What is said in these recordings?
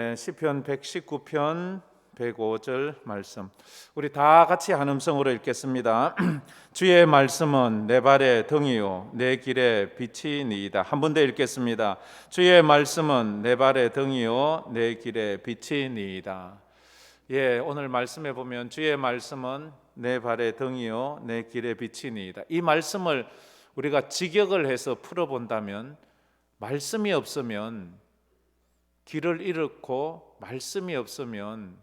시편 119편 105절 말씀, 우리 다 같이 한 음성으로 읽겠습니다. 주의 말씀은 내 발의 등이요 내 길의 빛이니이다. 한 번 더 읽겠습니다. 주의 말씀은 내 발의 등이요 내 길의 빛이니이다. 오늘 말씀에 보면 주의 말씀은 내 발의 등이요 내 길의 빛이니이다. 이 말씀을 우리가 직역을 해서 풀어본다면, 말씀이 없으면 길을 잃고 말씀이 없으면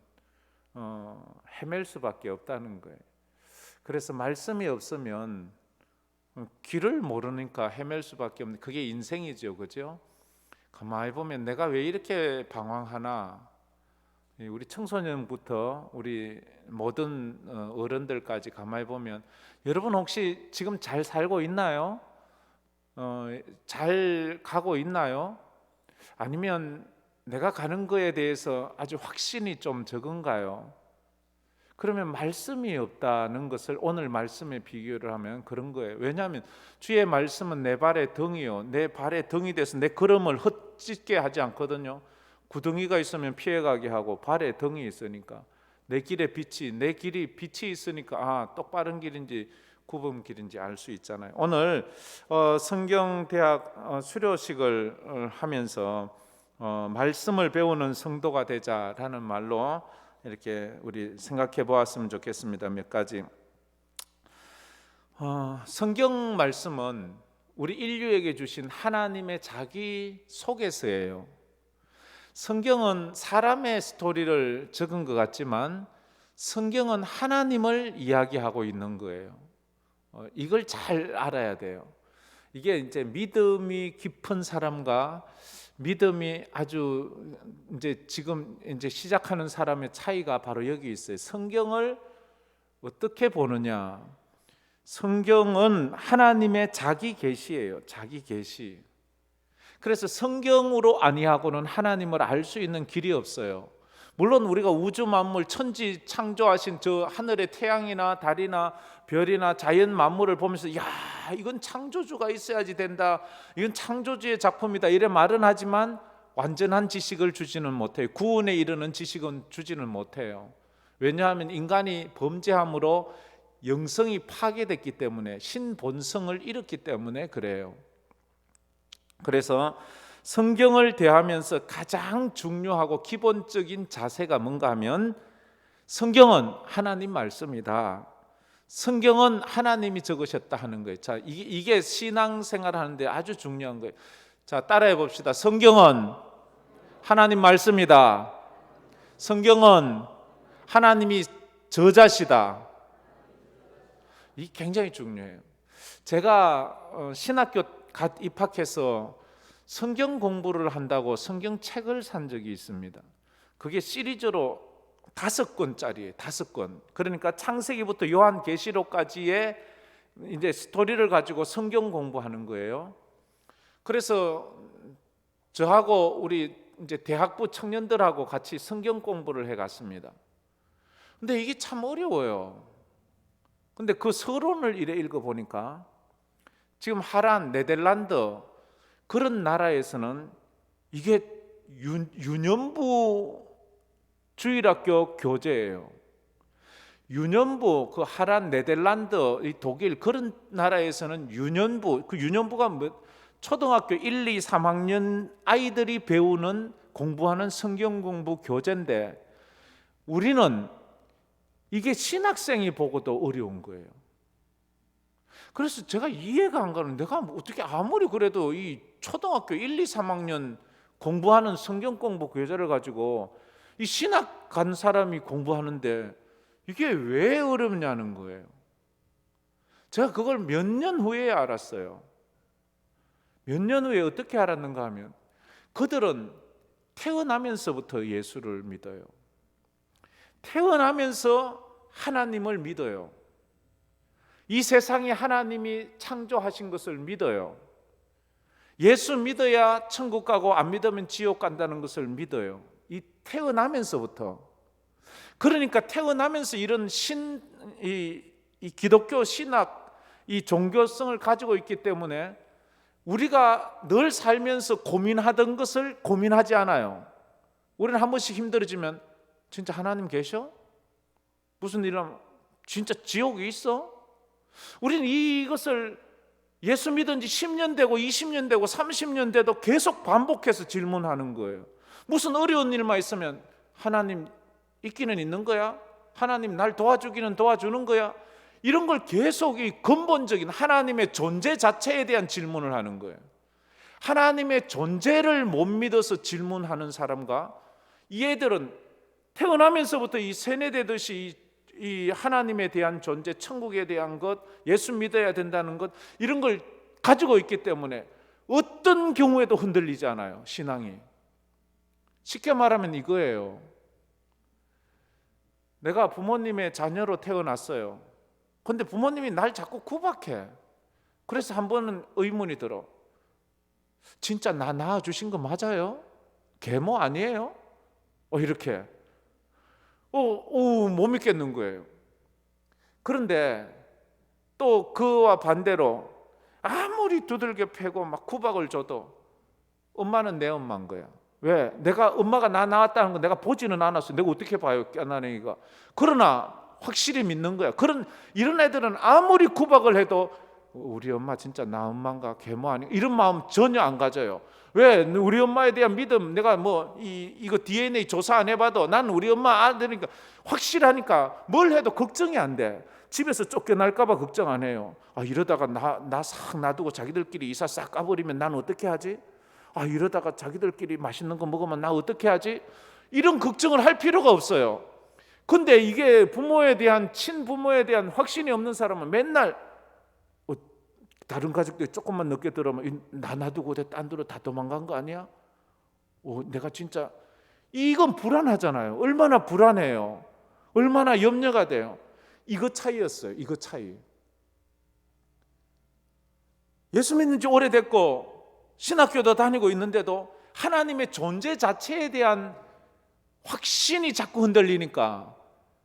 헤맬 수밖에 없다는 거예요. 그래서 말씀이 없으면 길을 모르니까 헤맬 수밖에 없는, 그게 인생이죠, 그죠? 가만히 보면 내가 왜 이렇게 방황하나, 우리 청소년부터 우리 모든 어른들까지 가만히 보면, 여러분 혹시 지금 잘 살고 있나요? 잘 가고 있나요? 아니면 내가 가는 거에 대해서 아주 확신이 좀 적은가요? 그러면 말씀이 없다는 것을 오늘 말씀에 비교를 하면 그런 거예요. 왜냐하면 주의 말씀은 내 발의 등이요 내 발의 등이 돼서 내 걸음을 헛짓게 하지 않거든요. 구덩이가 있으면 피해가게 하고 발에 등이 있으니까, 내 길의 빛이, 내 길이 빛이 있으니까 똑바른 길인지 굽은 길인지 알 수 있잖아요. 오늘 성경대학 수료식을 하면서 말씀을 배우는 성도가 되자라는 말로 이렇게 우리 생각해 보았으면 좋겠습니다. 몇 가지. 성경 말씀은 우리 인류에게 주신 하나님의 자기 소개서예요. 성경은 사람의 스토리를 적은 것 같지만 성경은 하나님을 이야기하고 있는 거예요. 이걸 잘 알아야 돼요. 이게 이제 믿음이 깊은 사람과 믿음이 아주 지금 시작하는 사람의 차이가 바로 여기 있어요. 성경을 어떻게 보느냐. 성경은 하나님의 자기 계시예요. 자기 계시. 그래서 성경으로 아니하고는 하나님을 알 수 있는 길이 없어요. 물론 우리가 우주 만물 천지 창조하신 저 하늘의 태양이나 달이나 별이나 자연 만물을 보면서 이건 창조주가 있어야지 된다, 이건 창조주의 작품이다, 이래 말은 하지만 완전한 지식을 주지는 못해요. 구원에 이르는 지식은 주지는 못해요. 왜냐하면 인간이 범죄함으로 영성이 파괴됐기 때문에, 신본성을 잃었기 때문에 그래요. 그래서 성경을 대하면서 가장 중요하고 기본적인 자세가 뭔가 하면, 성경은 하나님 말씀이다, 성경은 하나님이 적으셨다 하는 거예요. 자, 이게 신앙생활 하는데 아주 중요한 거예요. 자, 따라해 봅시다. 성경은 하나님 말씀이다. 성경은 하나님이 저자시다. 이 굉장히 중요해요. 제가 신학교 입학해서 성경 공부를 한다고 성경책을 산 적이 있습니다. 그게 시리즈로 5권짜리예요. 5권. 그러니까 창세기부터 요한계시록까지의 이제 스토리를 가지고 성경 공부하는 거예요. 그래서 저하고 우리 이제 대학부 청년들하고 같이 성경 공부를 해 갔습니다. 근데 이게 참 어려워요. 근데 그 서론을 이래 읽어 보니까, 지금 하란, 네덜란드 그런 나라에서는 이게 유년부 주일학교 교재예요. 유년부, 그 하란, 네덜란드, 이 독일 그런 나라에서는 유년부, 그 유년부가 초등학교 1, 2, 3학년 아이들이 배우는 공부하는 성경 공부 교재인데, 우리는 이게 신학생이 보고도 어려운 거예요. 그래서 제가 이해가 안 가는, 내가 어떻게 아무리 그래도 이 초등학교 1, 2, 3학년 공부하는 성경 공부 교재를 가지고 이 신학 간 사람이 공부하는데 이게 왜 어렵냐는 거예요. 제가 그걸 몇 년 후에 알았어요. 몇 년 후에 어떻게 알았는가 하면, 그들은 태어나면서부터 예수를 믿어요. 태어나면서 하나님을 믿어요. 이 세상에 하나님이 창조하신 것을 믿어요. 예수 믿어야 천국 가고 안 믿으면 지옥 간다는 것을 믿어요. 이 태어나면서부터. 그러니까 태어나면서 이런 이 기독교 신학, 이 종교성을 가지고 있기 때문에 우리가 늘 살면서 고민하던 것을 고민하지 않아요. 우리는 한 번씩 힘들어지면 진짜 하나님 계셔? 무슨 일이라면 진짜 지옥이 있어? 우리는 이것을 예수 믿은 지 10년 되고 20년 되고 30년 돼도 계속 반복해서 질문하는 거예요. 무슨 어려운 일만 있으면 하나님 있기는 있는 거야? 하나님 날 도와주기는 도와주는 거야? 이런 걸 계속 이 근본적인 하나님의 존재 자체에 대한 질문을 하는 거예요. 하나님의 존재를 못 믿어서 질문하는 사람과 이 애들은 태어나면서부터 이 세뇌되듯이 이 하나님에 대한 존재, 천국에 대한 것, 예수 믿어야 된다는 것, 이런 걸 가지고 있기 때문에 어떤 경우에도 흔들리지 않아요, 신앙이. 쉽게 말하면 이거예요. 내가 부모님의 자녀로 태어났어요. 근데 부모님이 날 자꾸 구박해. 그래서 한 번은 의문이 들어. 진짜 나 낳아주신 거 맞아요? 계모 아니에요? 이렇게 못 믿겠는 거예요. 그런데 또 그와 반대로 아무리 두들겨 패고 막 구박을 줘도 엄마는 내 엄마인 거야. 왜? 내가 엄마가 나 낳았다는 거 내가 보지는 않았어. 내가 어떻게 봐요, 깨나내기가. 그러나 확실히 믿는 거야. 이런 애들은 아무리 구박을 해도 우리 엄마 진짜 나 엄마인가 계모 아닌가 이런 마음 전혀 안 가져요. 왜? 우리 엄마에 대한 믿음, 내가 이거 DNA 조사 안 해봐도 난 우리 엄마 아들이니까 확실하니까 뭘 해도 걱정이 안 돼. 집에서 쫓겨날까봐 걱정 안 해요. 이러다가 나 싹 놔두고 자기들끼리 이사 싹 까버리면 난 어떻게 하지? 이러다가 자기들끼리 맛있는 거 먹으면 나 어떻게 하지? 이런 걱정을 할 필요가 없어요. 근데 이게 부모에 대한, 친부모에 대한 확신이 없는 사람은 맨날 다른 가족들이 조금만 늦게 들어오면 나 놔두고 딴 데로 다 도망간 거 아니야? 내가 진짜 이건 불안하잖아요. 얼마나 불안해요. 얼마나 염려가 돼요. 이거 차이였어요. 이거 차이. 예수 믿는 지 오래됐고 신학교도 다니고 있는데도 하나님의 존재 자체에 대한 확신이 자꾸 흔들리니까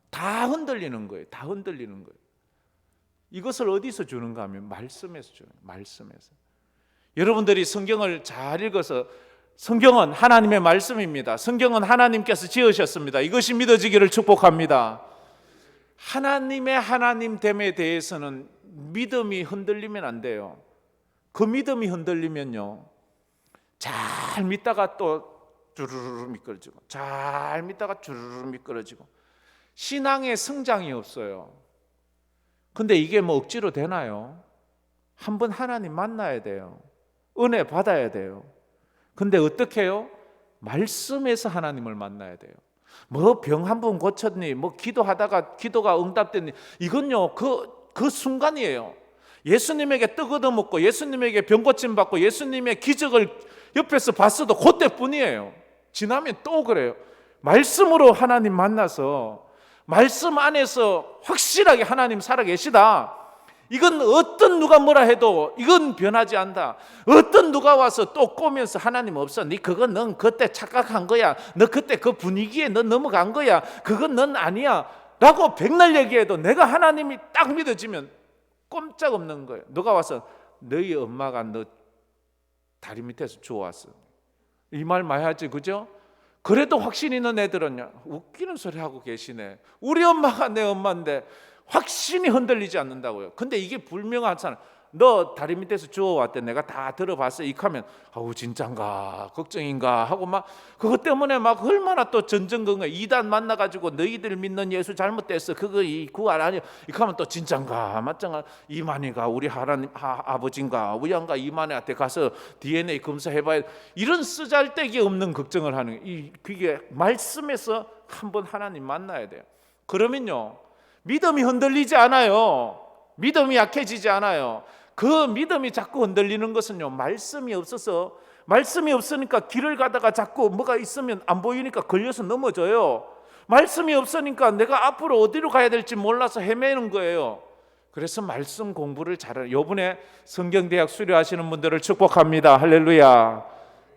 다 흔들리는 거예요. 다 흔들리는 거예요. 이것을 어디서 주는가 하면 말씀에서 주는 거예요. 말씀에서. 여러분들이 성경을 잘 읽어서, 성경은 하나님의 말씀입니다. 성경은 하나님께서 지으셨습니다. 이것이 믿어지기를 축복합니다. 하나님의 하나님됨에 대해서는 믿음이 흔들리면 안 돼요. 그 믿음이 흔들리면요, 잘 믿다가 또 주르르 미끄러지고, 잘 믿다가 주르르 미끄러지고, 신앙의 성장이 없어요. 근데 이게 억지로 되나요? 한번 하나님 만나야 돼요. 은혜 받아야 돼요. 근데 어떻게 해요? 말씀에서 하나님을 만나야 돼요. 병 한 번 고쳤니? 기도하다가 기도가 응답됐니? 이건요, 그 순간이에요. 예수님에게 떡 얻어먹고 예수님에게 병 고침 받고 예수님의 기적을 옆에서 봤어도 그때뿐이에요. 지나면 또 그래요. 말씀으로 하나님 만나서 말씀 안에서 확실하게 하나님 살아계시다. 이건 어떤 누가 뭐라 해도 이건 변하지 않다. 어떤 누가 와서 또 꼬면서 하나님 없어, 넌 그때 착각한 거야, 너 그때 그 분위기에 너 넘어간 거야, 그건 넌 아니야 라고 백날 얘기해도 내가 하나님이 딱 믿어지면 꼼짝없는 거예요. 누가 와서 너희 엄마가 너 다리 밑에서 주워왔어, 이 말 많이 하지, 그죠? 그래도 확신 있는 애들은요, 웃기는 소리 하고 계시네. 우리 엄마가 내 엄마인데 확신이 흔들리지 않는다고요. 근데 이게 불명한 사람, 너 다리 밑에서 주워왔대, 내가 다 들어봤어, 이하면 진짠가 걱정인가 하고 막 그것 때문에 막 얼마나 또 전전긍긍, 이단 만나가지고 너희들 믿는 예수 잘못됐어, 그거 구원 아니야, 이하면 또 진짠가 맞짱가, 이만희가 우리 하나님 아버지인가 우양가 이만희한테 가서 DNA 검사해봐야, 이런 쓰잘데기 없는 걱정을 하는, 그게 말씀에서 한번 하나님 만나야 돼요. 그러면요, 믿음이 흔들리지 않아요. 믿음이 약해지지 않아요. 그 믿음이 자꾸 흔들리는 것은요, 말씀이 없어서, 말씀이 없으니까 길을 가다가 자꾸 뭐가 있으면 안 보이니까 걸려서 넘어져요. 말씀이 없으니까 내가 앞으로 어디로 가야 될지 몰라서 헤매는 거예요. 그래서 말씀 공부를 잘하는, 요번에 성경대학 수료하시는 분들을 축복합니다. 할렐루야.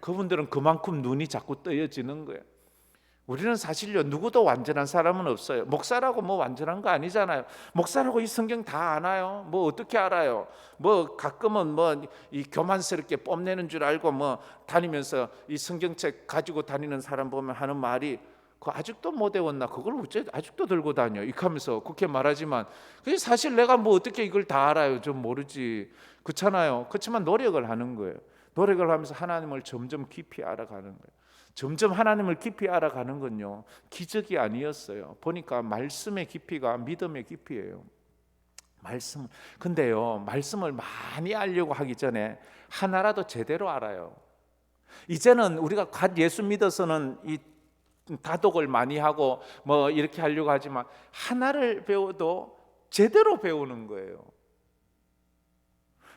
그분들은 그만큼 눈이 자꾸 떠여지는 거예요. 우리는 사실요, 누구도 완전한 사람은 없어요. 목사라고 뭐 완전한 거 아니잖아요. 목사라고 이 성경 다 아나요? 뭐 어떻게 알아요? 뭐 가끔은 뭐 이 교만스럽게 뽐내는 줄 알고 뭐 다니면서 이 성경책 가지고 다니는 사람 보면 하는 말이, 그 아직도 못 외웠나? 그걸 어째 아직도 들고 다녀? 이렇게 하면서 그렇게 말하지만, 그게 사실 내가 뭐 어떻게 이걸 다 알아요? 좀 모르지. 그렇잖아요. 그렇지만 노력을 하는 거예요. 노력을 하면서 하나님을 점점 깊이 알아가는 거예요. 점점 하나님을 깊이 알아가는 건요, 기적이 아니었어요. 보니까 말씀의 깊이가 믿음의 깊이예요. 말씀. 근데요, 말씀을 많이 알려고 하기 전에 하나라도 제대로 알아요. 이제는 우리가 갓 예수 믿어서는 이 다독을 많이 하고 뭐 이렇게 하려고 하지만, 하나를 배워도 제대로 배우는 거예요.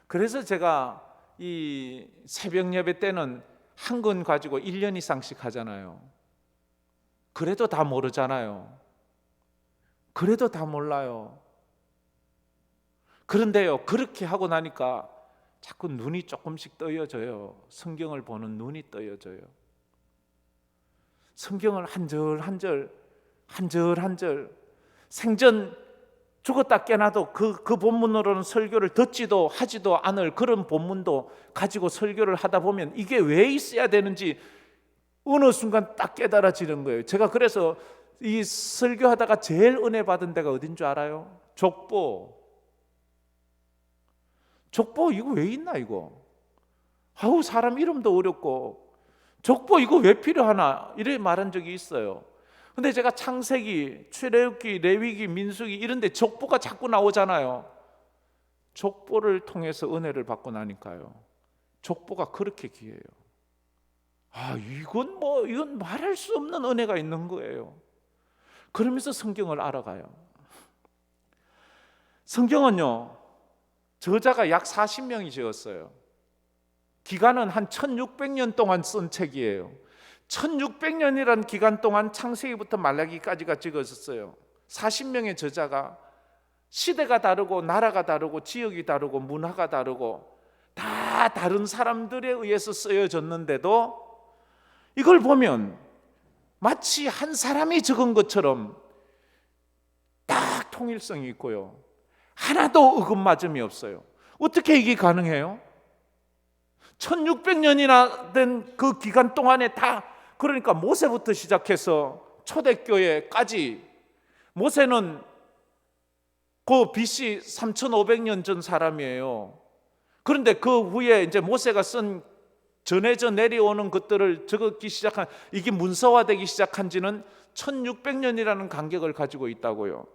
그래서 제가 이 새벽 예배 때는 한 권 가지고 1년 이상씩 하잖아요. 그래도 다 모르잖아요. 그래도 다 몰라요. 그런데요, 그렇게 하고 나니까 자꾸 눈이 조금씩 떠여져요. 성경을 보는 눈이 떠여져요. 성경을 한 절 한 절, 한 절 한 절, 생전 죽었다 깨나도 그 본문으로는 설교를 듣지도 하지도 않을 그런 본문도 가지고 설교를 하다 보면 이게 왜 있어야 되는지 어느 순간 딱 깨달아지는 거예요. 제가 그래서 이 설교하다가 제일 은혜 받은 데가 어딘 줄 알아요? 족보. 족보 이거 왜 있나 이거? 아우, 사람 이름도 어렵고 족보 이거 왜 필요하나? 이래 말한 적이 있어요. 근데 제가 창세기, 출애굽기, 레위기, 민수기 이런 데 족보가 자꾸 나오잖아요. 족보를 통해서 은혜를 받고 나니까요, 족보가 그렇게 귀해요. 이건 말할 수 없는 은혜가 있는 거예요. 그러면서 성경을 알아가요. 성경은요, 저자가 약 40명이 지었어요. 기간은 한 1600년 동안 쓴 책이에요. 1600년이라는 기간 동안 창세기부터 말라기까지가 찍어졌어요. 40명의 저자가, 시대가 다르고 나라가 다르고 지역이 다르고 문화가 다르고 다 다른 사람들에 의해서 쓰여졌는데도 이걸 보면 마치 한 사람이 적은 것처럼 딱 통일성이 있고요, 하나도 어긋맞음이 없어요. 어떻게 이게 가능해요? 1600년이나 된 그 기간 동안에 다, 그러니까 모세부터 시작해서 초대교회까지, 모세는 그 BC 3500년 전 사람이에요. 그런데 그 후에 이제 모세가 쓴 전해져 내려오는 것들을 적기 시작한, 이게 문서화되기 시작한 지는 1600년이라는 간격을 가지고 있다고요.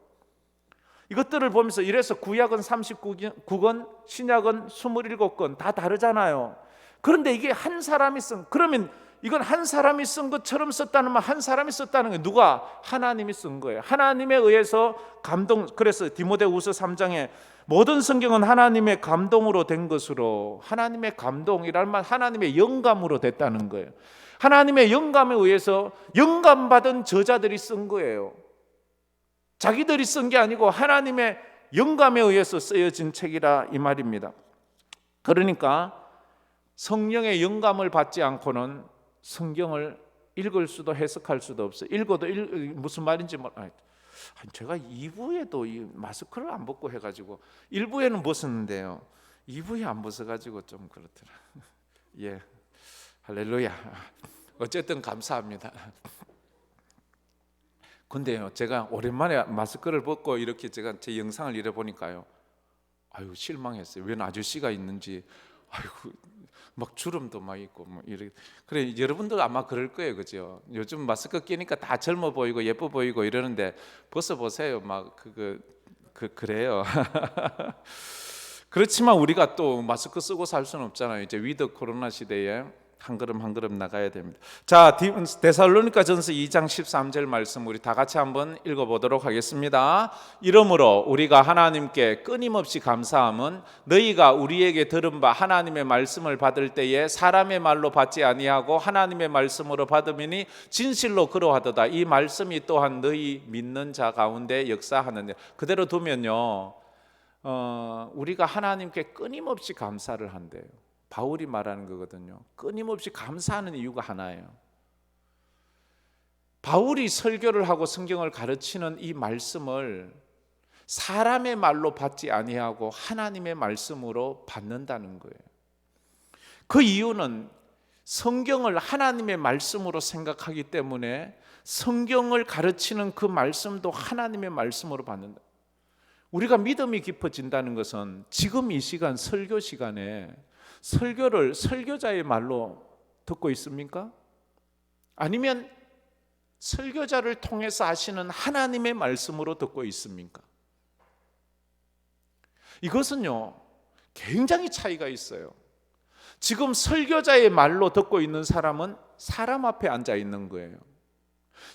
이것들을 보면서 이래서 구약은 39권, 신약은 27권 다 다르잖아요. 그런데 이게 한 사람이 쓴, 그러면 이건 한 사람이 쓴 것처럼 썼다는 말, 한 사람이 썼다는 게 누가? 하나님이 쓴 거예요. 하나님에 의해서 감동. 그래서 디모데후서 3장에 모든 성경은 하나님의 감동으로 된 것으로, 하나님의 감동이라는 말, 하나님의 영감으로 됐다는 거예요. 하나님의 영감에 의해서 영감받은 저자들이 쓴 거예요. 자기들이 쓴 게 아니고 하나님의 영감에 의해서 쓰여진 책이라 이 말입니다. 그러니까 성령의 영감을 받지 않고는 성경을 읽을 수도 해석할 수도 없어요. 읽어도 무슨 말인지 제가 2부에도 이 마스크를 안 벗고 해가지고 1부에는 벗었는데요, 2부에 안 벗어가지고 좀 그렇더라. 예, 할렐루야. 어쨌든 감사합니다. 근데요, 제가 오랜만에 마스크를 벗고 이렇게 제가 제 영상을 이래 보니까요, 실망했어요. 웬 아저씨가 있는지, 막 주름도 막 있고 뭐 이래. 그래, 여러분도 아마 그럴 거예요, 그죠? 요즘 마스크 끼니까 다 젊어 보이고 예뻐 보이고 이러는데 벗어 보세요, 막 그래요. 그렇지만 우리가 또 마스크 쓰고 살 수는 없잖아요. 이제 위드 코로나 시대에 한 걸음 한 걸음 나가야 됩니다. 자, 데살로니가전서 2장 13절 말씀 우리 다 같이 한번 읽어보도록 하겠습니다. 이러므로 우리가 하나님께 끊임없이 감사함은 너희가 우리에게 들은 바 하나님의 말씀을 받을 때에 사람의 말로 받지 아니하고 하나님의 말씀으로 받음이니 진실로 그러하도다. 이 말씀이 또한 너희 믿는 자 가운데 역사하느니라. 그대로 두면요, 우리가 하나님께 끊임없이 감사를 한대요. 바울이 말하는 거거든요. 끊임없이 감사하는 이유가 하나예요. 바울이 설교를 하고 성경을 가르치는 이 말씀을 사람의 말로 받지 아니하고 하나님의 말씀으로 받는다는 거예요. 그 이유는 성경을 하나님의 말씀으로 생각하기 때문에 성경을 가르치는 그 말씀도 하나님의 말씀으로 받는다. 우리가 믿음이 깊어진다는 것은 지금 이 시간 설교 시간에 설교를 설교자의 말로 듣고 있습니까? 아니면 설교자를 통해서 하시는 하나님의 말씀으로 듣고 있습니까? 이것은요, 굉장히 차이가 있어요. 지금 설교자의 말로 듣고 있는 사람은 사람 앞에 앉아 있는 거예요.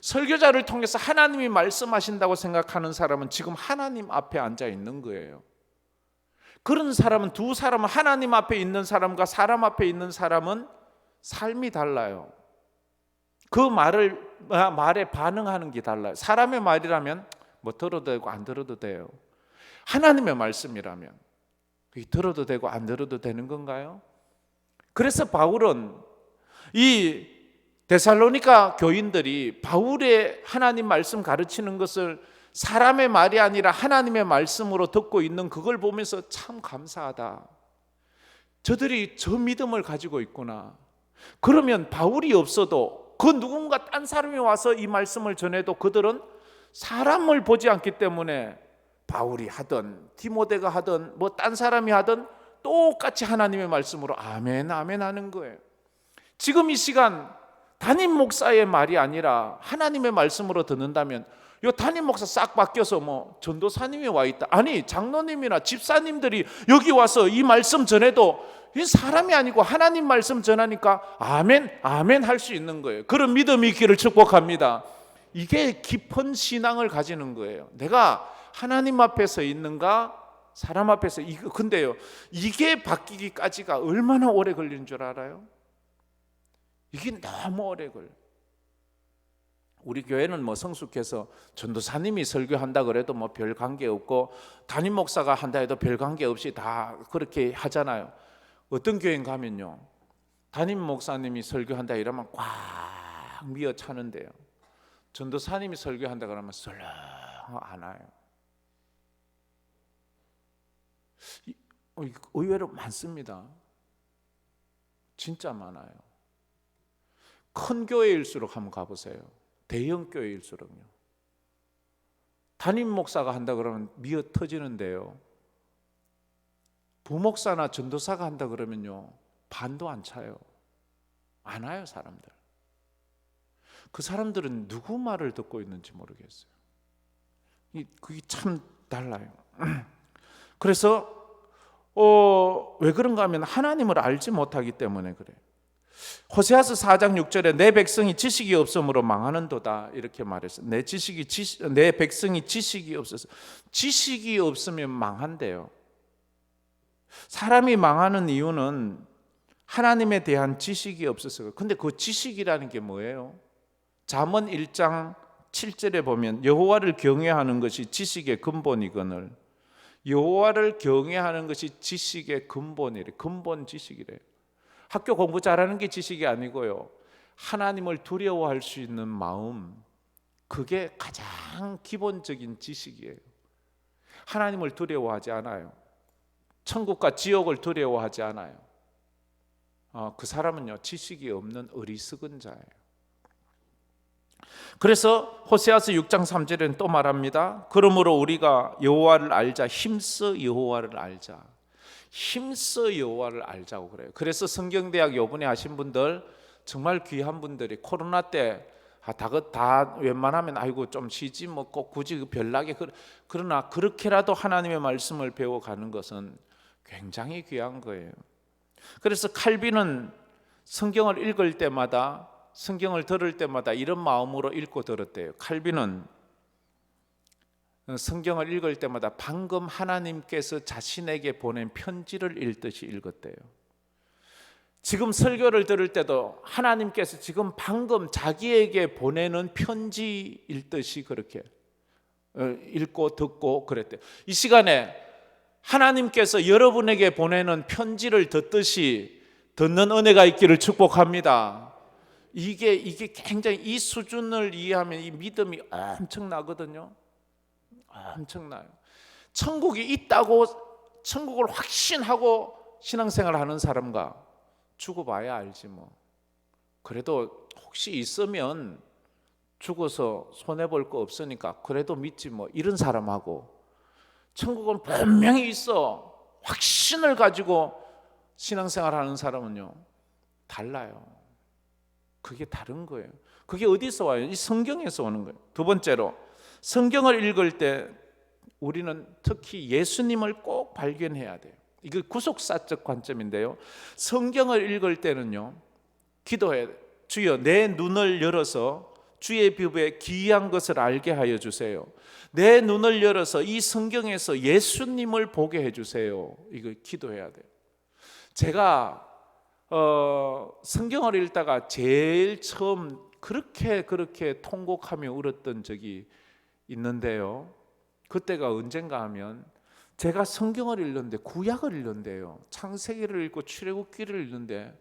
설교자를 통해서 하나님이 말씀하신다고 생각하는 사람은 지금 하나님 앞에 앉아 있는 거예요. 그런 사람은, 두 사람은, 하나님 앞에 있는 사람과 사람 앞에 있는 사람은 삶이 달라요. 그 말에 반응하는 게 달라요. 사람의 말이라면 뭐 들어도 되고 안 들어도 돼요. 하나님의 말씀이라면 들어도 되고 안 들어도 되는 건가요? 그래서 바울은 이 데살로니가 교인들이 바울의 하나님 말씀 가르치는 것을 사람의 말이 아니라 하나님의 말씀으로 듣고 있는 그걸 보면서 참 감사하다. 저들이 저 믿음을 가지고 있구나. 그러면 바울이 없어도 그 누군가 딴 사람이 와서 이 말씀을 전해도 그들은 사람을 보지 않기 때문에 바울이 하든 디모데가 하든 뭐 딴 사람이 하든 똑같이 하나님의 말씀으로 아멘 아멘 하는 거예요. 지금 이 시간 담임 목사의 말이 아니라 하나님의 말씀으로 듣는다면 요 담임 목사 싹 바뀌어서 뭐 전도사님이 와 있다. 아니 장로님이나 집사님들이 여기 와서 이 말씀 전해도 이 사람이 아니고 하나님 말씀 전하니까 아멘 아멘 할 수 있는 거예요. 그런 믿음이 있기를 축복합니다. 이게 깊은 신앙을 가지는 거예요. 내가 하나님 앞에서 있는가 사람 앞에서 근데요, 이게 바뀌기까지가 얼마나 오래 걸리는 줄 알아요? 이게 너무 오래 걸려. 우리 교회는 뭐 성숙해서 전도사님이 설교한다 그래도 뭐 별 관계 없고 담임 목사가 한다 해도 별 관계 없이 다 그렇게 하잖아요. 어떤 교회 가면요, 담임 목사님이 설교한다 이러면 꽉 미어 차는데요, 전도사님이 설교한다 그러면 설렁 안 와요. 의외로 많습니다. 진짜 많아요. 큰 교회일수록 한번 가보세요. 대형 교회일수록요. 담임 목사가 한다 그러면 미어 터지는데요, 부목사나 전도사가 한다 그러면요 반도 안 차요. 안 와요 사람들. 그 사람들은 누구 말을 듣고 있는지 모르겠어요. 그게 참 달라요. 그래서 왜 그런가 하면 하나님을 알지 못하기 때문에 그래요. 호세아서 4장 6절에 내 백성이 지식이 없으므로 망하는도다 이렇게 말했어요. 내 백성이 지식이 없어서. 지식이 없으면 망한대요. 사람이 망하는 이유는 하나님에 대한 지식이 없어서. 근데 그 지식이라는 게 뭐예요? 잠언 1장 7절에 보면 여호와를 경외하는 것이 지식의 근본이거늘. 여호와를 경외하는 것이 지식의 근본이래. 근본 지식이래. 학교 공부 잘하는 게 지식이 아니고요, 하나님을 두려워할 수 있는 마음, 그게 가장 기본적인 지식이에요. 하나님을 두려워하지 않아요. 천국과 지옥을 두려워하지 않아요. 그 사람은요 지식이 없는 어리석은 자예요. 그래서 호세아서 6장 3절에는 또 말합니다. 그러므로 우리가 여호와를 알자. 힘써 여호와를 알자. 힘써 여호와를 알자고 그래요. 그래서 성경대학 요번에 하신 분들 정말 귀한 분들이 코로나 때 다 웬만하면 아이고 좀 쉬지 뭐 꼭 굳이 별나게, 그러나 그렇게라도 하나님의 말씀을 배워가는 것은 굉장히 귀한 거예요. 그래서 칼빈은 성경을 읽을 때마다, 성경을 들을 때마다 이런 마음으로 읽고 들었대요. 칼빈은 성경을 읽을 때마다 방금 하나님께서 자신에게 보낸 편지를 읽듯이 읽었대요. 지금 설교를 들을 때도 하나님께서 지금 방금 자기에게 보내는 편지 읽듯이 그렇게 읽고 듣고 그랬대요. 이 시간에 하나님께서 여러분에게 보내는 편지를 듣듯이 듣는 은혜가 있기를 축복합니다. 이게 굉장히 이 수준을 이해하면 이 믿음이 엄청나거든요. 엄청나요. 천국이 있다고 천국을 확신하고 신앙생활을 하는 사람과 죽어봐야 알지 뭐. 그래도 혹시 있으면 죽어서 손해볼 거 없으니까 그래도 믿지 뭐, 이런 사람하고 천국은 분명히 있어 확신을 가지고 신앙생활 하는 사람은요 달라요. 그게 다른 거예요. 그게 어디서 와요? 이 성경에서 오는 거예요. 두 번째로, 성경을 읽을 때 우리는 특히 예수님을 꼭 발견해야 돼요. 이거 구속사적 관점인데요, 성경을 읽을 때는요 기도해야 돼요. 주여 내 눈을 열어서 주의 법에 기이한 것을 알게 하여 주세요. 내 눈을 열어서 이 성경에서 예수님을 보게 해주세요. 이거 기도해야 돼요. 제가 성경을 읽다가 제일 처음 그렇게 통곡하며 울었던 적이 있는데요, 그때가 언젠가 하면 제가 성경을 읽는데, 구약을 읽는데요, 창세기를 읽고 출애굽기를 읽는데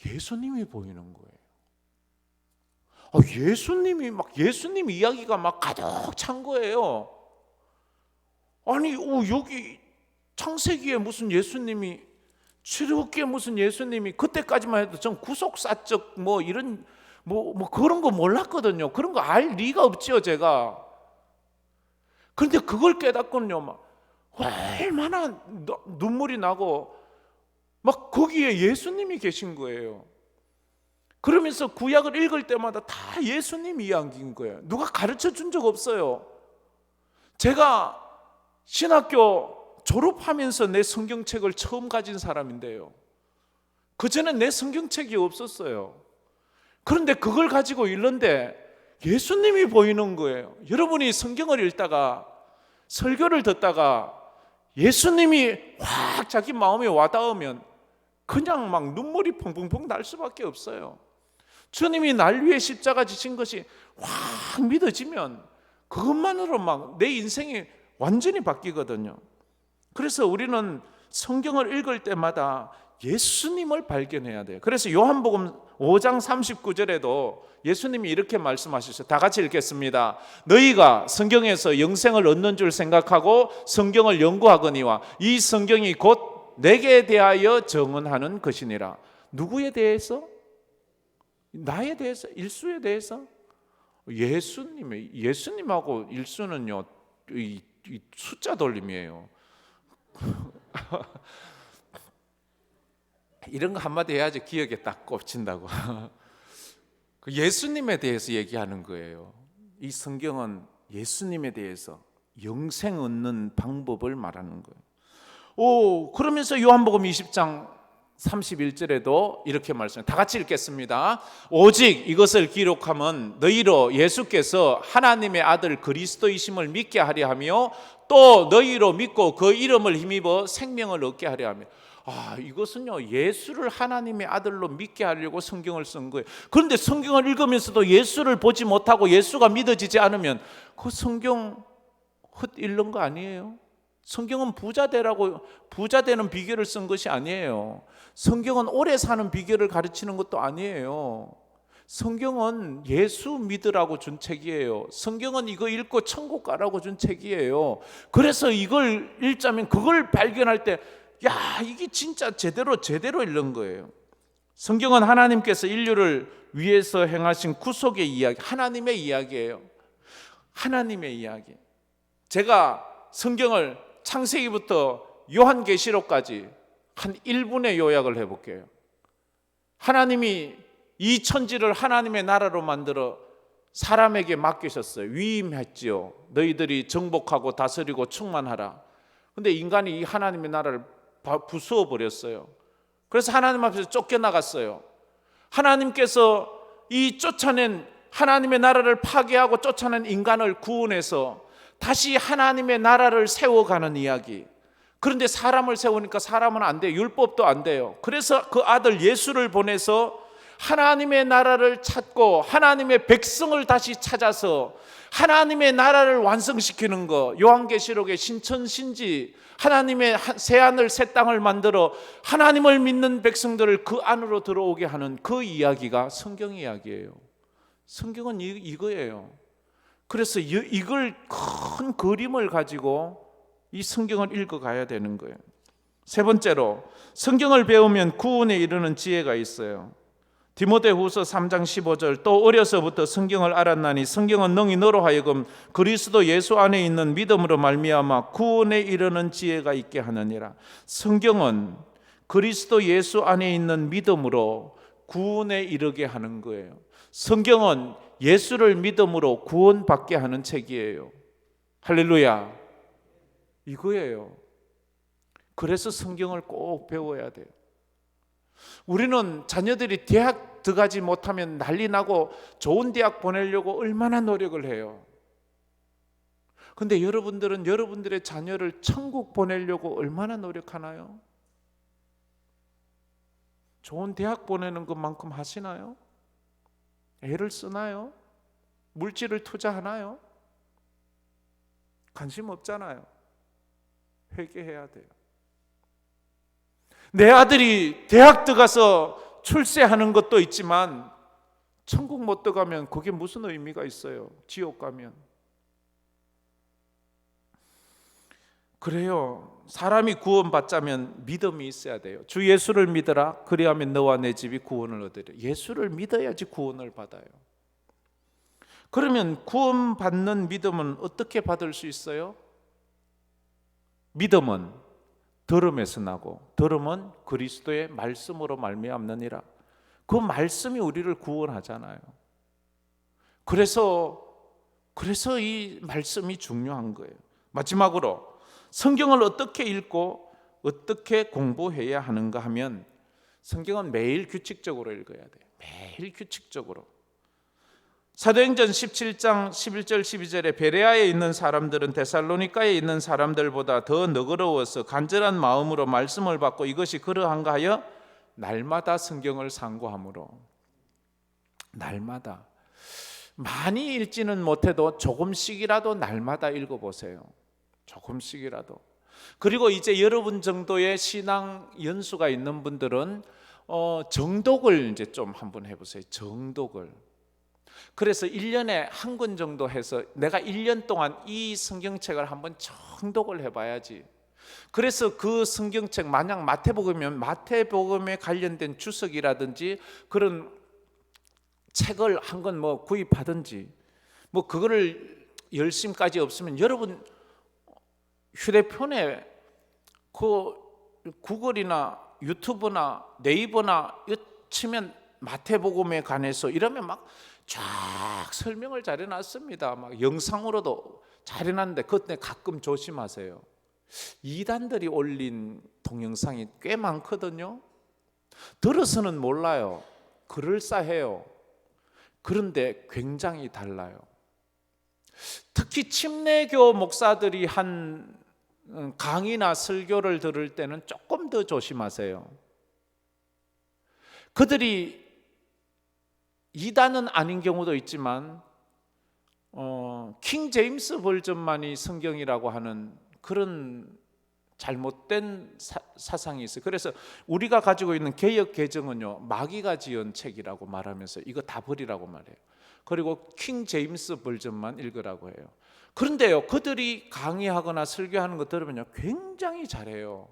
예수님이 보이는 거예요. 예수님 이야기가 막 가득 찬 거예요. 아니 여기 창세기에 무슨 예수님이, 출애굽기에 무슨 예수님이, 그때까지만 해도 전 구속사적 뭐 이런 뭐 그런 거 몰랐거든요. 그런 거 알 리가 없지요 제가. 그런데 그걸 깨닫고는요 막 얼마나 눈물이 나고 막 거기에 예수님이 계신 거예요. 그러면서 구약을 읽을 때마다 다 예수님 이야기인 거예요. 누가 가르쳐 준 적 없어요. 제가 신학교 졸업하면서 내 성경책을 처음 가진 사람인데요, 그전엔 내 성경책이 없었어요. 그런데 그걸 가지고 읽는데 예수님이 보이는 거예요. 여러분이 성경을 읽다가 설교를 듣다가 예수님이 확 자기 마음에 와닿으면 그냥 막 눈물이 펑펑펑 날 수밖에 없어요. 주님이 날 위해 십자가 지신 것이 확 믿어지면 그것만으로 막 내 인생이 완전히 바뀌거든요. 그래서 우리는 성경을 읽을 때마다 예수님을 발견해야 돼요. 그래서 요한복음 5장 39절에도 예수님이 이렇게 말씀하셨어요. 다 같이 읽겠습니다. 너희가 성경에서 영생을 얻는 줄 생각하고 성경을 연구하거니와 이 성경이 곧 내게 대하여 증언하는 것이니라. 누구에 대해서? 나에 대해서? 일수에 대해서? 예수님하고 일수는요 이 숫자 돌림이에요. 이런 거 한마디 해야지 기억에 딱 꼽힌다고. 예수님에 대해서 얘기하는 거예요. 이 성경은 예수님에 대해서 영생 얻는 방법을 말하는 거예요. 그러면서 요한복음 20장 31절에도 이렇게 말씀해요. 다 같이 읽겠습니다. 오직 이것을 기록하면 너희로 예수께서 하나님의 아들 그리스도이심을 믿게 하려 하며 또 너희로 믿고 그 이름을 힘입어 생명을 얻게 하려 하며. 이것은요 예수를 하나님의 아들로 믿게 하려고 성경을 쓴 거예요. 그런데 성경을 읽으면서도 예수를 보지 못하고 예수가 믿어지지 않으면 그 성경 헛 읽는 거 아니에요? 성경은 부자 되는 비결을 쓴 것이 아니에요. 성경은 오래 사는 비결을 가르치는 것도 아니에요. 성경은 예수 믿으라고 준 책이에요. 성경은 이거 읽고 천국 가라고 준 책이에요. 그래서 이걸 읽자면 그걸 발견할 때 이게 진짜 제대로 읽는 거예요. 성경은 하나님께서 인류를 위해서 행하신 구속의 이야기, 하나님의 이야기예요. 하나님의 이야기. 제가 성경을 창세기부터 요한계시록까지 한 1분의 요약을 해볼게요. 하나님이 이 천지를 하나님의 나라로 만들어 사람에게 맡기셨어요. 위임했지요. 너희들이 정복하고 다스리고 충만하라. 근데 인간이 이 하나님의 나라를 부수어 버렸어요. 그래서 하나님 앞에서 쫓겨나갔어요. 하나님께서 이 쫓아낸 하나님의 나라를 파괴하고 쫓아낸 인간을 구원해서 다시 하나님의 나라를 세워가는 이야기. 그런데 사람을 세우니까 사람은 안 돼요. 율법도 안 돼요. 그래서 그 아들 예수를 보내서 하나님의 나라를 찾고 하나님의 백성을 다시 찾아서 하나님의 나라를 완성시키는 거, 요한계시록의 신천신지, 하나님의 새 하늘 새 땅을 만들어 하나님을 믿는 백성들을 그 안으로 들어오게 하는 그 이야기가 성경 이야기예요. 성경은 이거예요. 그래서 이걸 큰 그림을 가지고 이 성경을 읽어가야 되는 거예요. 세 번째로, 성경을 배우면 구원에 이르는 지혜가 있어요. 디모데후서 3장 15절, 또 어려서부터 성경을 알았나니 성경은 능히 너로 하여금 그리스도 예수 안에 있는 믿음으로 말미암아 구원에 이르는 지혜가 있게 하느니라. 성경은 그리스도 예수 안에 있는 믿음으로 구원에 이르게 하는 거예요. 성경은 예수를 믿음으로 구원받게 하는 책이에요. 할렐루야. 이거예요. 그래서 성경을 꼭 배워야 돼요. 우리는 자녀들이 대학 들어가지 못하면 난리 나고 좋은 대학 보내려고 얼마나 노력을 해요. 근데 여러분들은 여러분들의 자녀를 천국 보내려고 얼마나 노력하나요? 좋은 대학 보내는 것만큼 하시나요? 애를 쓰나요? 물질을 투자하나요? 관심 없잖아요. 회개해야 돼요. 내 아들이 대학 들어가서 출세하는 것도 있지만 천국 못 들어가면 그게 무슨 의미가 있어요? 지옥 가면. 그래요. 사람이 구원받자면 믿음이 있어야 돼요. 주 예수를 믿어라. 그리하면 너와 내 집이 구원을 얻으리라. 예수를 믿어야지 구원을 받아요. 그러면 구원받는 믿음은 어떻게 받을 수 있어요? 믿음은 들음에서 나고 들음은 그리스도의 말씀으로 말미암느니라. 그 말씀이 우리를 구원하잖아요. 그래서 이 말씀이 중요한 거예요. 마지막으로 성경을 어떻게 읽고 어떻게 공부해야 하는가 하면 성경은 매일 규칙적으로 읽어야 돼요. 매일 규칙적으로. 사도행전 17장 11절 12절에 베레아에 있는 사람들은 데살로니가에 있는 사람들보다 더 너그러워서 간절한 마음으로 말씀을 받고 이것이 그러한가 하여 날마다 성경을 상고하므로. 날마다. 많이 읽지는 못해도 조금씩이라도 날마다 읽어보세요. 조금씩이라도. 그리고 이제 여러분 정도의 신앙 연수가 있는 분들은 정독을 이제 좀 한번 해보세요. 정독을. 그래서 1년에 한 권 정도 해서 내가 1년 동안 이 성경책을 한번 정독을 해봐야지. 그래서 그 성경책, 만약 마태복음이면 마태복음에 관련된 주석이라든지 그런 책을 한 권 뭐 구입하든지, 뭐 그거를 열심까지 없으면 여러분 휴대폰에 그 구글이나 유튜브나 네이버나 치면 마태복음에 관해서 이러면 막 쫙 설명을 잘 해놨습니다. 막 영상으로도 잘 해놨는데 그때 가끔 조심하세요. 이단들이 올린 동영상이 꽤 많거든요. 들어서는 몰라요. 그럴싸해요. 그런데 굉장히 달라요. 특히 침례교 목사들이 한 강의나 설교를 들을 때는 조금 더 조심하세요. 그들이 이단은 아닌 경우도 있지만 킹 제임스 버전만이 성경이라고 하는 그런 잘못된 사상이 있어요. 그래서 우리가 가지고 있는 개역 개정은요, 마귀가 지은 책이라고 말하면서 이거 다 버리라고 말해요. 그리고 킹 제임스 버전만 읽으라고 해요. 그런데요, 그들이 강의하거나 설교하는 거 들으면요, 굉장히 잘해요.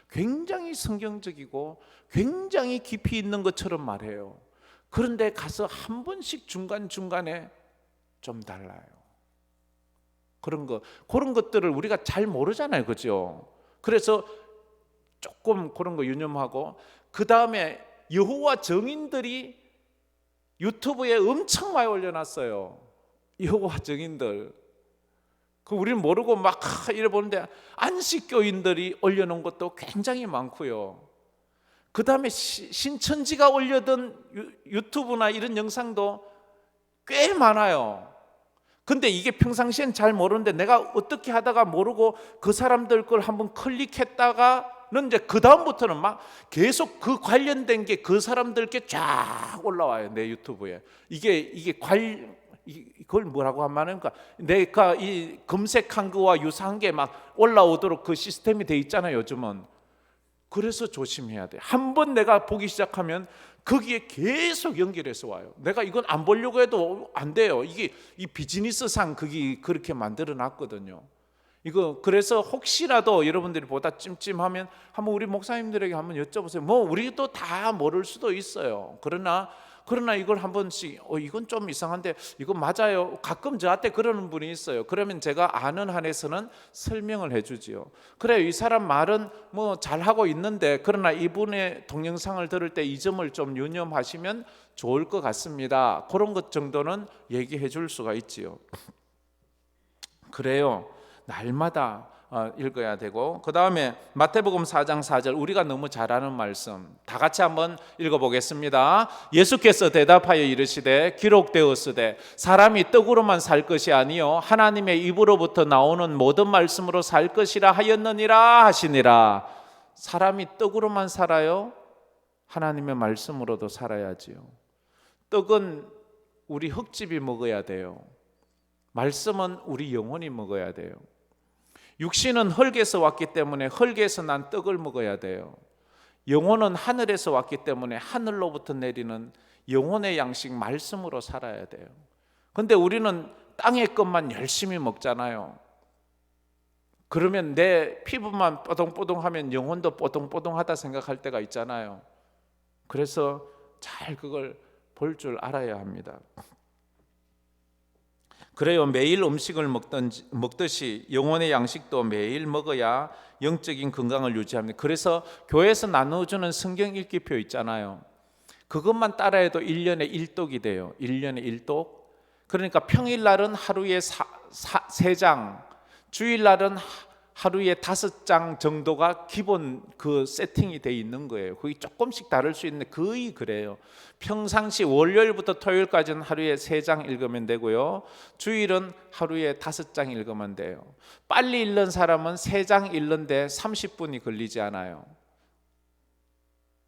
굉장히 성경적이고 굉장히 깊이 있는 것처럼 말해요. 그런데 가서 한 번씩 중간중간에 좀 달라요. 그런 것들을 우리가 잘 모르잖아요. 그죠? 그래서 조금 그런 거 유념하고, 그 다음에 여호와 정인들이 유튜브에 엄청 많이 올려놨어요. 여호와 정인들. 그 우리는 모르고 막 이래 보는데 안식교인들이 올려놓은 것도 굉장히 많고요. 그 다음에 신천지가 올려둔 유튜브나 이런 영상도 꽤 많아요. 근데 이게 평상시엔 잘 모르는데 내가 어떻게 하다가 모르고 그 사람들 걸 한번 클릭했다가 이제 그 다음부터는 막 계속 그 관련된 게 그 사람들께 쫙 올라와요. 내 유튜브에. 이걸 뭐라고 하면, 내가 이 검색한 거와 유사한 게 막 올라오도록 그 시스템이 돼 있잖아요, 요즘은. 그래서 조심해야 돼. 한번 내가 보기 시작하면 거기에 계속 연결해서 와요. 내가 이건 안 보려고 해도 안 돼요. 이게 이 비즈니스상 그게 그렇게 만들어 놨거든요. 이거 그래서 혹시라도 여러분들이 보다 찜찜하면 한번 우리 목사님들에게 한번 여쭤보세요. 뭐 우리도 다 모를 수도 있어요. 그러나 이걸 한 번씩 이건 좀 이상한데 이거 맞아요. 가끔 저한테 그러는 분이 있어요. 그러면 제가 아는 한에서는 설명을 해주지요. 그래요. 이 사람 말은 뭐 잘하고 있는데 그러나 이분의 동영상을 들을 때 이 점을 좀 유념하시면 좋을 것 같습니다. 그런 것 정도는 얘기해 줄 수가 있지요. 그래요. 날마다 읽어야 되고, 그 다음에 마태복음 4장 4절 우리가 너무 잘 아는 말씀 다 같이 한번 읽어보겠습니다. 예수께서 대답하여 이르시되 기록되었으되 사람이 떡으로만 살 것이 아니요 하나님의 입으로부터 나오는 모든 말씀으로 살 것이라 하였느니라 하시니라. 사람이 떡으로만 살아요? 하나님의 말씀으로도 살아야지요. 떡은 우리 흙집이 먹어야 돼요. 말씀은 우리 영혼이 먹어야 돼요. 육신은 흙에서 왔기 때문에 흙에서 난 떡을 먹어야 돼요. 영혼은 하늘에서 왔기 때문에 하늘로부터 내리는 영혼의 양식 말씀으로 살아야 돼요. 근데 우리는 땅의 것만 열심히 먹잖아요. 그러면 내 피부만 뽀동뽀동하면 영혼도 뽀동뽀동하다 생각할 때가 있잖아요. 그래서 잘 그걸 볼 줄 알아야 합니다. 그래요. 매일 음식을 먹듯이 영혼의 양식도 매일 먹어야 영적인 건강을 유지합니다. 그래서 교회에서 나눠주는 성경 읽기표 있잖아요. 그것만 따라해도 1년에 1독이 돼요. 1년에 1독. 그러니까 평일날은 하루에 3장, 주일날은 하루에 5장 정도가 기본 그 세팅이 돼 있는 거예요. 거기 조금씩 다를 수 있는데 거의 그래요. 평상시 월요일부터 토요일까지는 하루에 3장 읽으면 되고요. 주일은 하루에 5장 읽으면 돼요. 빨리 읽는 사람은 3장 읽는데 30분이 걸리지 않아요.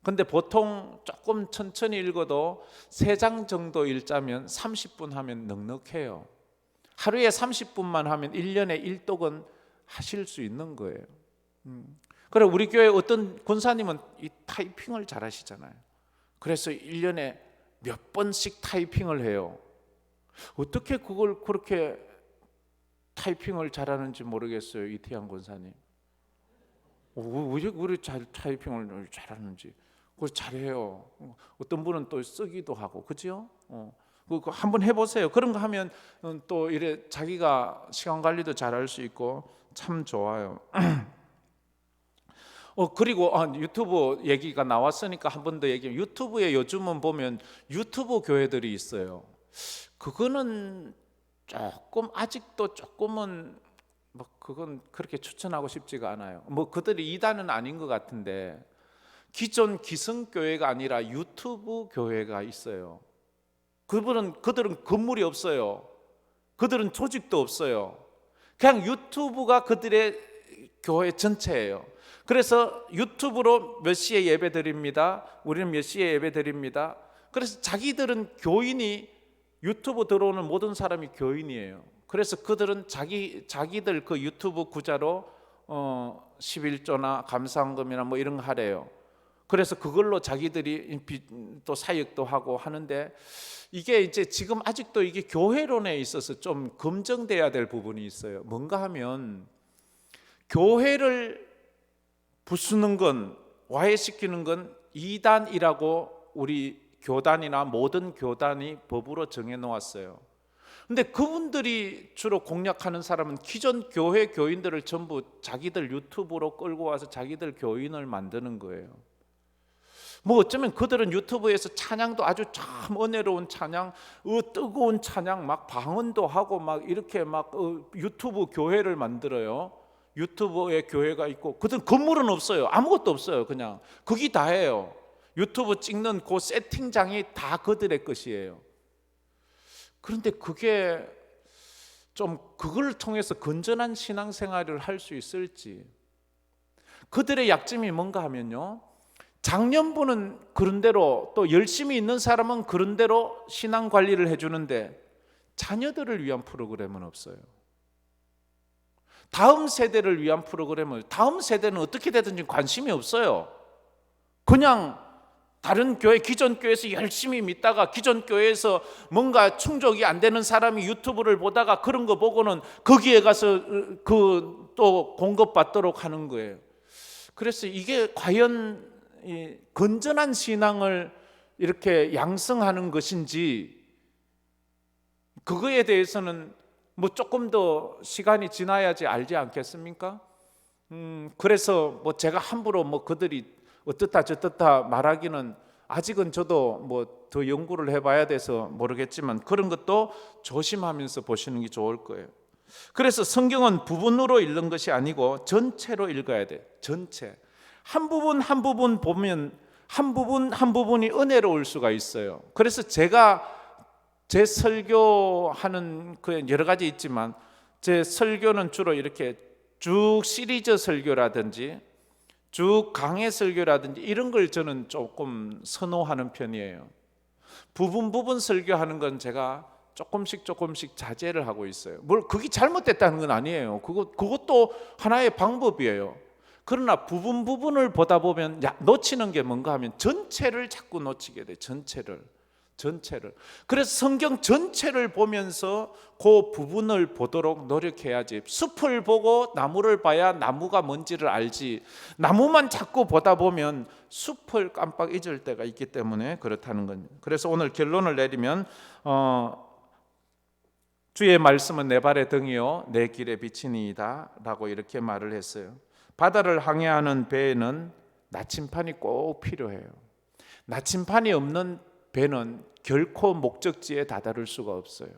근데 보통 조금 천천히 읽어도 3장 정도 읽자면 30분 하면 넉넉해요. 하루에 30분만 하면 1년에 1독은 하실 수 있는 거예요. 그래 우리 교회 어떤 권사님은 이 타이핑을 잘 하시잖아요. 그래서 1년에 몇 번씩 타이핑을 해요. 어떻게 그걸 그렇게 타이핑을 잘하는지 모르겠어요. 이태양 권사님. 왜 우리 타이핑을 잘하는지. 그걸 잘해요. 어떤 분은 또 쓰기도 하고, 그죠? 그거 한번 해보세요. 그런 거 하면 또 이래 자기가 시간 관리도 잘할 수 있고 참 좋아요. 그리고 유튜브 얘기가 나왔으니까 한 번 더 얘기하면, 유튜브에 요즘은 보면 유튜브 교회들이 있어요. 그거는 조금 아직도 조금은 뭐 그건 그렇게 추천하고 싶지가 않아요. 뭐 그들이 이단은 아닌 것 같은데, 기존 기성교회가 아니라 유튜브 교회가 있어요. 그들은 건물이 없어요. 그들은 조직도 없어요. 그냥 유튜브가 그들의 교회 전체예요. 그래서 유튜브로 몇 시에 예배 드립니다. 우리는 몇 시에 예배 드립니다. 그래서 자기들은 교인이, 유튜브 들어오는 모든 사람이 교인이에요. 그래서 그들은 자기들 그 유튜브 구자로 11조나 감사헌금이나 뭐 이런 거 하래요. 그래서 그걸로 자기들이 또 사역도 하고 하는데, 이게 이제 지금 아직도 이게 교회론에 있어서 좀 검증돼야 될 부분이 있어요. 뭔가 하면 교회를 부수는 건, 와해시키는 건 이단이라고 우리 교단이나 모든 교단이 법으로 정해 놓았어요. 근데 그분들이 주로 공략하는 사람은 기존 교회 교인들을 전부 자기들 유튜브로 끌고 와서 자기들 교인을 만드는 거예요. 뭐 어쩌면 그들은 유튜브에서 찬양도 아주 참 은혜로운 찬양, 뜨거운 찬양 막 방언도 하고 막 이렇게 막 유튜브 교회를 만들어요. 유튜브에 교회가 있고, 그들은 건물은 없어요. 아무것도 없어요. 그냥 그게 다예요. 유튜브 찍는 그 세팅장이 다 그들의 것이에요. 그런데 그게 좀 그걸 통해서 건전한 신앙생활을 할 수 있을지. 그들의 약점이 뭔가 하면요, 장년부는 그런 대로, 또 열심히 있는 사람은 그런 대로 신앙 관리를 해주는데 자녀들을 위한 프로그램은 없어요. 다음 세대를 위한 프로그램을, 다음 세대는 어떻게 되든지 관심이 없어요. 그냥 다른 교회, 기존 교회에서 열심히 믿다가 기존 교회에서 뭔가 충족이 안 되는 사람이 유튜브를 보다가 그런 거 보고는 거기에 가서 그 또 공급받도록 하는 거예요. 그래서 이게 과연 이 건전한 신앙을 이렇게 양성하는 것인지, 그거에 대해서는 뭐 조금 더 시간이 지나야지 알지 않겠습니까? 그래서 뭐 제가 함부로 뭐 그들이 어떻다 저떻다 말하기는, 아직은 저도 뭐 더 연구를 해봐야 돼서 모르겠지만 그런 것도 조심하면서 보시는 게 좋을 거예요. 그래서 성경은 부분으로 읽는 것이 아니고 전체로 읽어야 돼. 전체. 한 부분 한 부분 보면 한 부분 한 부분이 은혜로울 수가 있어요. 그래서 제가 제 설교하는 그 여러 가지 있지만 제 설교는 주로 이렇게 쭉 시리즈 설교라든지 쭉 강해 설교라든지 이런 걸 저는 조금 선호하는 편이에요. 부분 설교하는 건 제가 조금씩 자제를 하고 있어요. 뭘 그게 잘못됐다는 건 아니에요. 그것도 하나의 방법이에요. 그러나 부분을 보다 보면 놓치는 게 뭔가 하면 전체를 자꾸 놓치게 돼. 전체를. 그래서 성경 전체를 보면서 그 부분을 보도록 노력해야지. 숲을 보고 나무를 봐야 나무가 뭔지를 알지, 나무만 자꾸 보다 보면 숲을 깜빡 잊을 때가 있기 때문에 그렇다는 겁니다. 그래서 오늘 결론을 내리면 주의 말씀은 내 발의 등이요 내 길의 빛이니이다 라고 이렇게 말을 했어요. 바다를 항해하는 배에는 나침판이 꼭 필요해요. 나침판이 없는 배는 결코 목적지에 다다를 수가 없어요.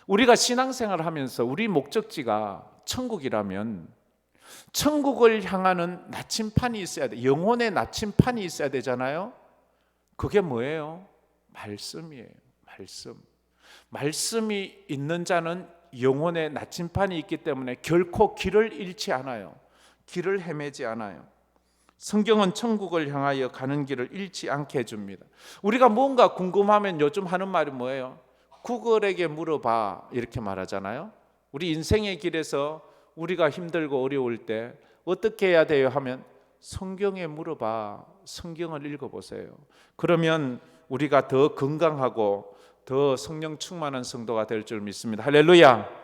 우리가 신앙생활을 하면서 우리 목적지가 천국이라면 천국을 향하는 나침판이 있어야 돼. 영혼의 나침판이 있어야 되잖아요. 그게 뭐예요? 말씀이에요. 말씀이 있는 자는 영혼의 나침판이 있기 때문에 결코 길을 잃지 않아요. 길을 헤매지 않아요. 성경은 천국을 향하여 가는 길을 잃지 않게 해줍니다. 우리가 뭔가 궁금하면 요즘 하는 말이 뭐예요? 구글에게 물어봐, 이렇게 말하잖아요. 우리 인생의 길에서 우리가 힘들고 어려울 때 어떻게 해야 돼요 하면 성경에 물어봐. 성경을 읽어보세요. 그러면 우리가 더 건강하고 더 성령 충만한 성도가 될 줄 믿습니다. 할렐루야.